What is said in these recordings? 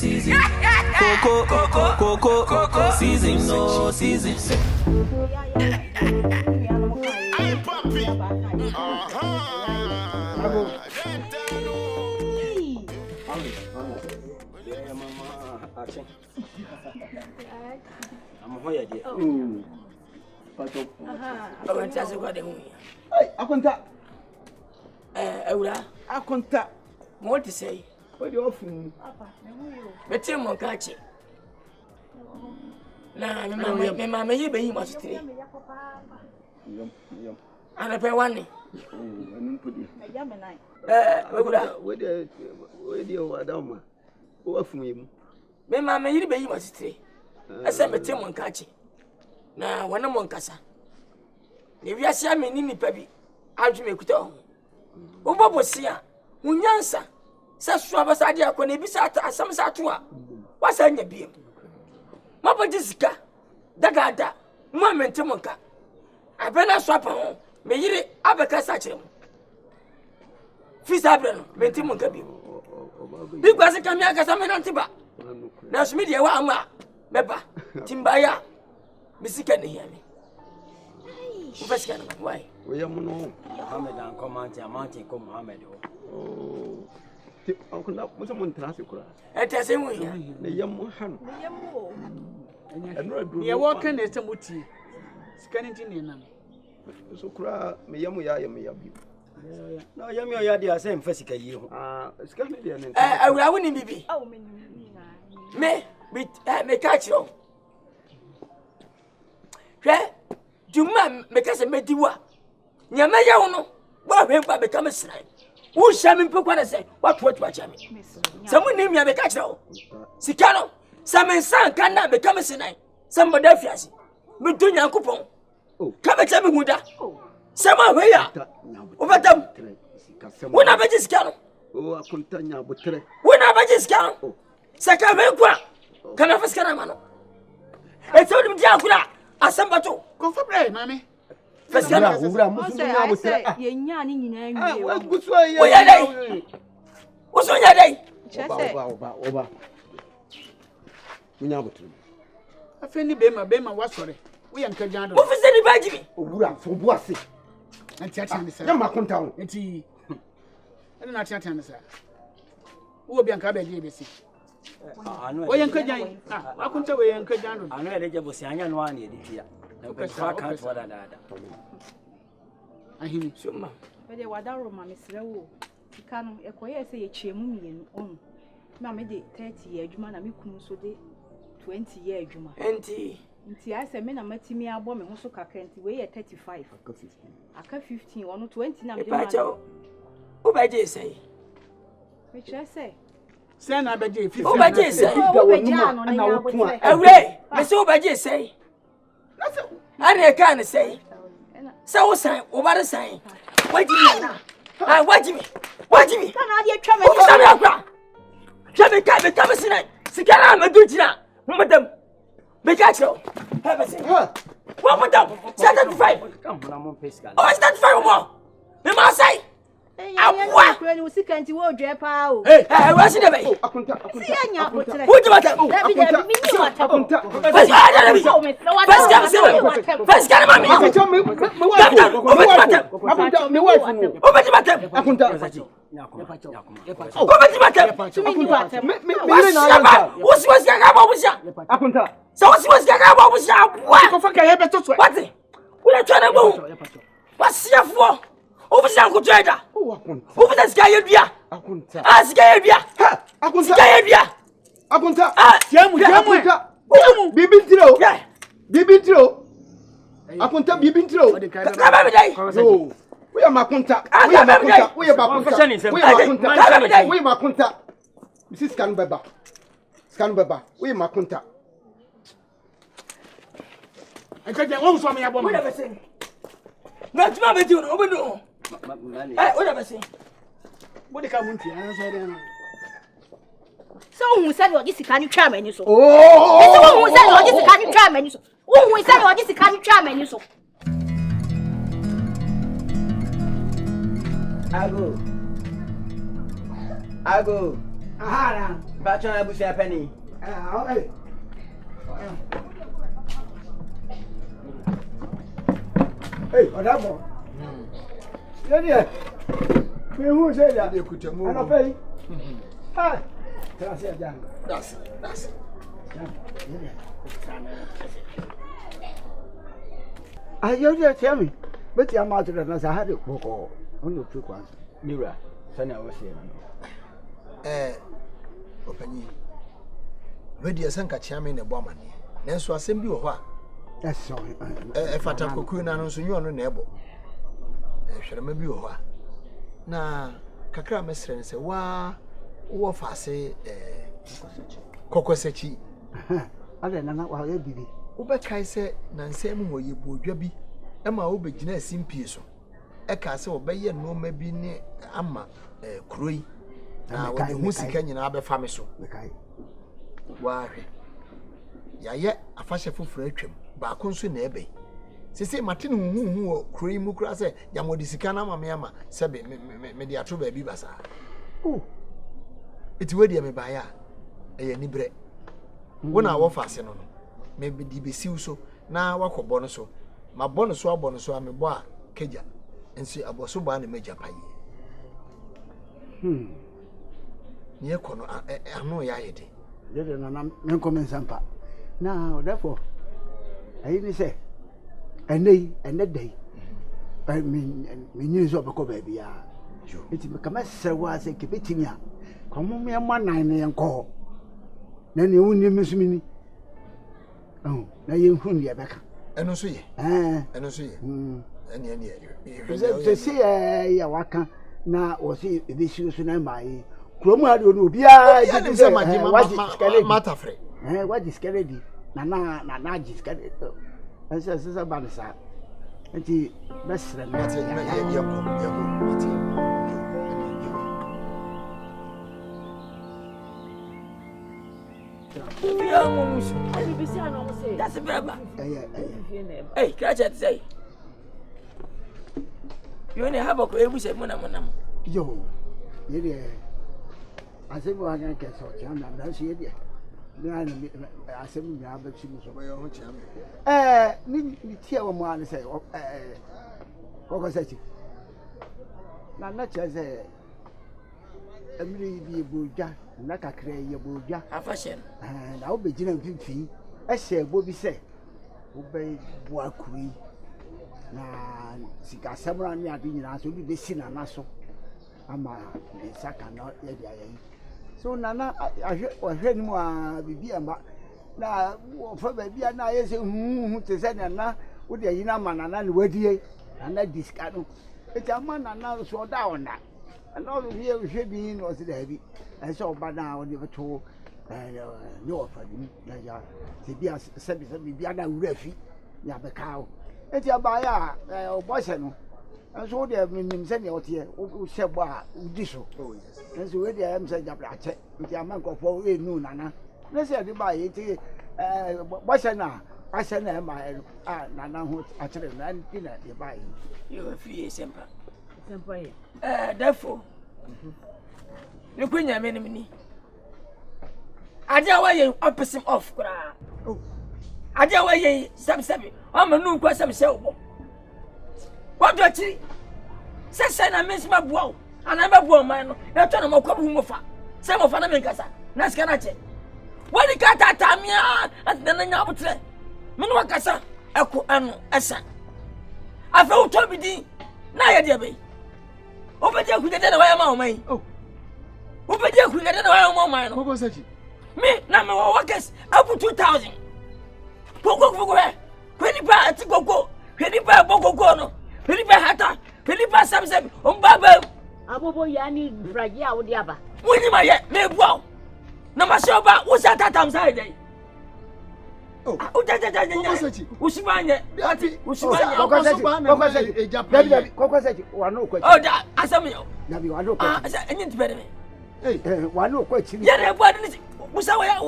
season. Coco, season, no season. I'm puppy. I'm here, dear. I went to what they I contact. I contact. What to say? What do you offer? But Tim won't catch it. Now, Mamma, you be much today. And I pay one. Where do you Adama? Who are from him? Mamma, you be much today. I said, Tim won't catch it. Now, when I'm on Nkansah. If you are seeing me, Pebby, I'll make it all. Oba bosia unyansa sa suaba sa dia ko ne bisa asam sa to a wasa nya biem mabodi sika dagada mo mente monka abena swapa ho me yire abeka sa kire mo fisa bre no mente monka biem bi kwase kam ya kasa me no ntiba na so me dia wa ama meba timbaya bisika ne hiame ufasika na why we are mono Mohammed and command Amanti come Mohammed. Oh, Uncle, what's a montrasicura? It is a way. The young Mohan. You're walking as a muti. Scanning in so cry, me yamuya. No, Yamu, you are same physical you. Scanning. I wouldn't be. Oh, Me, me catch you. Juma, make us a mediwa. Nyamaya uno, what hempa become a slime. Who shall me put what I say? What watch me? Someone name me a catch now. Sicano, some son cannot become a slime. Somebody fiasi. But do your coupon. Come and tell me who that. Someone where over them. When I just scano. Oh, I continue, but when I just scano. Sacramento. Can I first caramano? I told him, Diakula, as somebody. Confirm, mammy. First caramano. What's on your day? Over. We know what to do. I find Bema was sorry. We are Kajano. What is anybody? Oh, for Boissy. And Tiatan is a Yamacontown. I don't know Tiatan, sir. Who will be uncovered, ABC? I know. Why Uncle I couldn't tell where Uncle John. I know eligible Sanyan one here. I hear you. Suma. But they were that Roman, Miss Lew. You can't acquire say a chairman on. Mamma did 30 years, Juma, and me so de 20 years, Juma. Auntie. I said, men are meeting me a woman who so can't weigh at 35. I cut 15 or 20 now. Who by day say? Which I say. Send I beg you. Who by day say? Away, I saw by day say. I can't say. So sign, over the sign. What do you mean? What do you mean? What do you mean? Can I get trouble? Jamie can't become a sinner. Sikara, my good dinner. Madam, Becacho. Have a say. What would them? Set up 5. Come on, I'm pesca. Oh, it's not 5 more. The must say. I was sick and you will drop out. Hey, I was in the way. Who do I tell? First, get my Trader. Who does Gayabia? Ask Gayabia. Akunta. Bibintro. Akunta Bibintro. We are Makunta. We are Makunta. Mrs. Scanbeba. We are Makunta. I can't get one from me. Whatever say. Not my do no. Whatever say. What the come so who said what this can you try menu so? Oh, who said what this can you try menu so? Who said what this can you try menu so? I go. Aha. Bacha na busia penny. Okay. Hey, whatever. Yeah. Me who say that? And I pay. Ah. Can I say again? That's. You just tell me. But your mother does I had it for on the 2 ones. Mira, Sana was here. Opani. Ready as Sanka Chairman a woman. Nanso asem bi wo ho a. That's so. Fata koku na no so nyu ono na ebo. Hwerema bi wo ho a. Na kakra mesre se wa wo fa se kokosechi. Ale na wa ye bibi. Wo be kai se na nsem ho ye bodwa bi. E ma wo be gina asimpie so. E ka se wo be ye no ma bi ne ama kuroi. Na wo de hu sika nyina be fa me so. Wa hwe. Ya ye afahye foforo atwam. Ba ko nso na ebe. Sisi matene hu wo kuroi mu kura se ya modi sika na ma me ama se be me de ato ba bi basa. Iti we de me ba ya. Eye ni bre. Wona wo fa se no no. Me di besiw so na wakobo no so. Ma bono so a me bo a keja. Ensi aboso ba na meja paye. Nye kono ano ya yede. Yede na men komen sampa. Now therefore I ni say ene day. I mean me so be ko ba bia. Iti me kama sewa se kebetimi a. Komo me ma nan ne enko. Na ne wonni mesumini. Oh, na ye hu ne beka. Eno so ye. Eno so ye. Ene. Se se ya waka na o se ebesiu so na mai. Kromu ade onu bia je se mata fre. What is skeledi? Na jiskade. Esa ba nsa. Enti besre na ye ko. That's a brother. Hey, catch it say. You only have a crazy monam. Yo, I said, well, I can't get so jam and that's it. I said, we have a chimney of my own cham. Me tear one say, what was that? Not just a be buja, not a cray buja. A fashion. And I'll be general fee. I say, what we say. Obey Boakui. Na sika samra ni adi nyina so bi besi na naso ama saka na ya dia yi so nana ahwe ni mu a bibi amba na wo fa ba bia na ye se hu te se na wo de yi na manana ni wadie na diska no e ta manana so da ona na o hie hwe bi no se da bi e so ba na wo de beto ni o fa ni na ya se bia se bia na wura fi ya be kawo eti abaya obose no enso de minim se ne otie o sebo a udi so enso we de am se jabra che eti amankofo we nu nana na se de ba ye ti bose na ase na ma nana ho a kire na ndi na de ba ye you feel simple ye therefore you kwenya menim ni aja wa ye opposite off kra aja wa ye sabsabi o ma nu kwa sabse wo what do chi se na mesma buo ana ba buo man no e to na makwa bu mofa se mofa na menkasa na sika na che wani ka tata mia na nya botre me no wakasa eko anu esa afa wo to bidi na ye de be o be je ku de na wa ya ma o mai o be je ku de na wa ya ma o mai no Ko sachi me na me wo workers up 2000 Pogo Kwenipa ati gogo Kwenipa bogo no Kwenipa hata Kwenipa samsam ombaba abobo yani braji a wo de aba woni ma ye me buaw na ma se oba wo sa tatam sai dai o jaja usibanye kokoseti wano kwa o da asam yo nabi wano kwa enyi tibere me wano kwa chini yare bua ni busa waya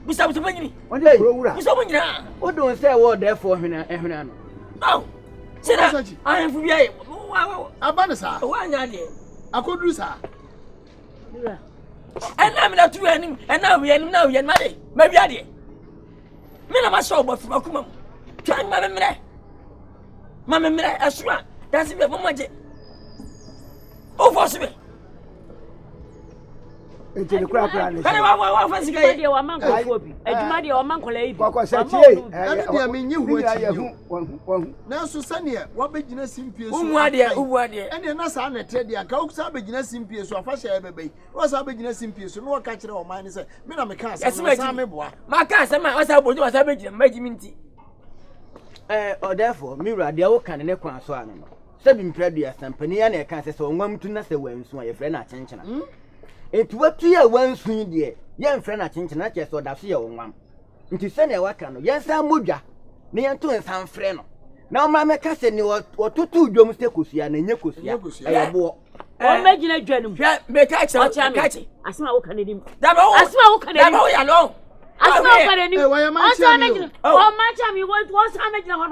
busa banyini onde wura busa banyina O don say wo there for ehuna no. Oh, sina I fu bia abane sa wa nya de akoduru sa mira And I'm not to him, and now we are money. Maybe I did. Me na show but from akuma. Try Mama mre asua. That's it for maje. O for se. Enti ne kura kura ne. Kana wa fancy guy. Ade wa man ko obi. Adwuma de wa man kola yi. Kwakwa se tie. Ade dia menyi hu achi. Na so sane wa begina simpie so. Umu ade. Ene na sa na te dia ka uksa begina simpie so afa hye bebe. Wa sa begina simpie so no wa ka kire o man ne se me na me ka asa sa me boa. Ma ka asa ma wa sa boju wa sa begina maji minti. Or therefore, Mira, the old can and so on. Seven predia, Sampany, and a cancer, so one to Nasa when so a friend at Chinchina. It what 2 years when swing dear, young friend at Chinchina, just or that's your one. Into send a wakan, yes, I'm Muja, near to and some friend. Now, Mamma Cassin, or 2 domesticusia and Yakusia, I bought. Imagine a gentleman. Make catch it. I smell Canadian. I smell Canadian alone. I smell Canadian. Why am I? Oh, my time, you want what's happening on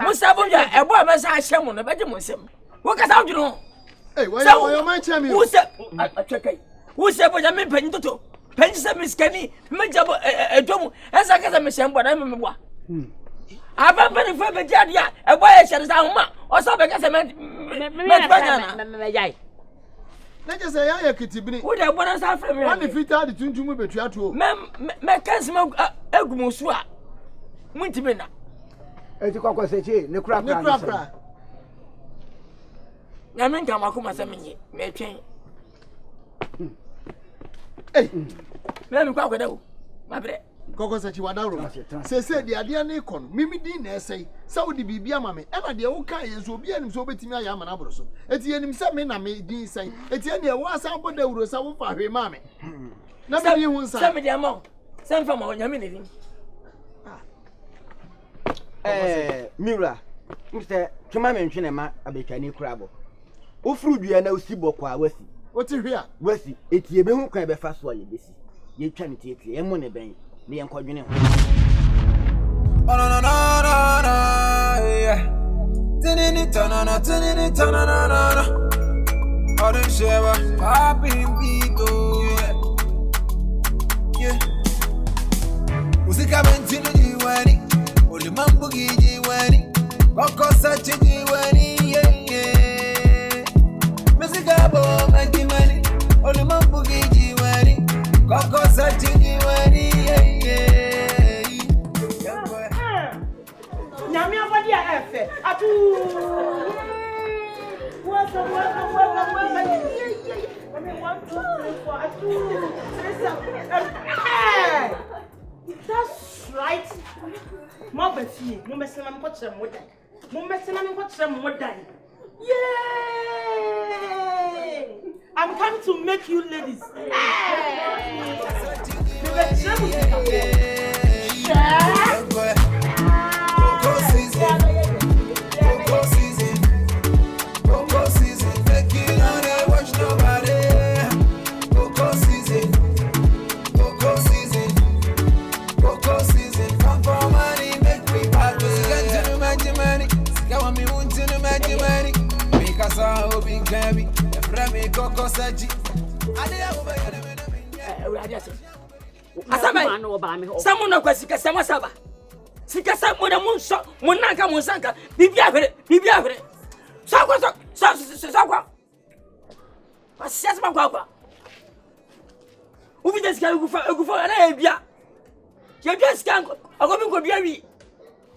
Musabuja, a boy must I shame on the bedroom. What can I do? Hey, why am I telling you? Who said, who said, what I mean, Penito? Pensa Miss Kenny, Majabo, a dome, as I get a mission, but I'm a boy. I've been very for the Jadia, a boy shall down, or something as a man. Let us say, I could be. Would I want us from one if it had to move between two. Mechanism Egmusua. Wintimina. Enti kwakwa se tie ne kura kura. Na men ka makoma samenye, me twen. Hey, me kwakwa da wo. Mabre. Koko se chi wadaro. Se de ade na ikon. Mimi din na esai. Sa wo de bibia ma me. E na de wo kan ye so obi anim so obetimi aya ma na boro so. Eti enim se me na me din sai. Eti ene wo asa boda wuro sa wo fa hwe ma me. Na be hu nsa. Se me de amon. Se mfa ma onyame ne din. Mira, Mr. Chuma mention ma abetwani kurabo. Ofuru dua na osibọ kwa wasi. Oti hwe a? Wasi, eti ebe hu kan be fa so ye besi. Ye twa ne tie e mo ne ben. Ne yenkodwene ho. Oh no, yeah. Tinini tanana. All the sheva, popping beat, yeah. Musika mentino jiwani, oli mambo jiwani, koko sachi jiwani, yeah. Musika bo mantimani, oli mambo jiwani, koko sachi jiwani, yeah. Nyami abadi a efe. Atu. Welcome. I mean 1, 2, 3, 4. Atu. Hey. That's right. Mo befi, mo mesena me kotre mo dan. Yay! I'm coming to make you ladies. Hey. Someone no Kwesi Kasama Saba. Sikasa mona munso, monanka monsanka, bibia hwere. Sakwa. Asias makwa. Ubi deska egufa na ebia. Ye deska agobi ko bia wi.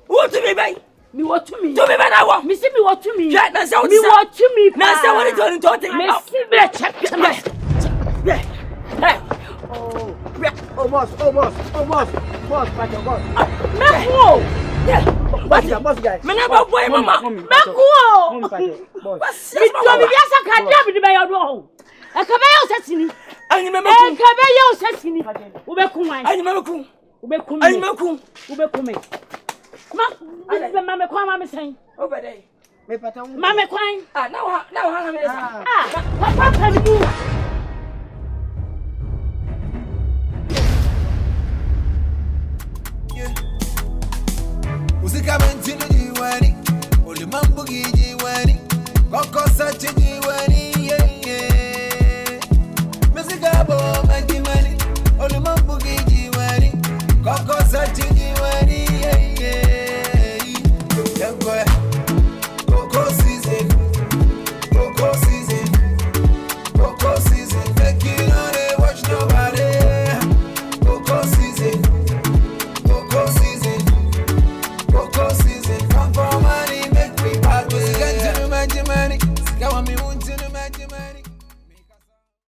Wo to me bai. Mi wo to me. To me na wo. Mi si mi wo to me. Yeah, na se wo. Mi wo to me. Na se wo to take. Mi si bre check. Hey. Oh, boss, Pacho, boss. Meko! Yeah. Boss guy. Me never boy mama. Meko! What's Mi to mi biasa ka dia bi de be yodo ho. E ka be yo sesini. Anyi me E ka be yo sesini. Wo be kun wan. Anyi me ku. Wo be kun. Anyi me ku. Wo be kun me. Ma me kwa ma me sen. Over there. Me pata wu. Ma me kwan. Now hang me say. Papa mi du. Musika mentino jiwani, oli mambo jiwani, koko sachi jiwani.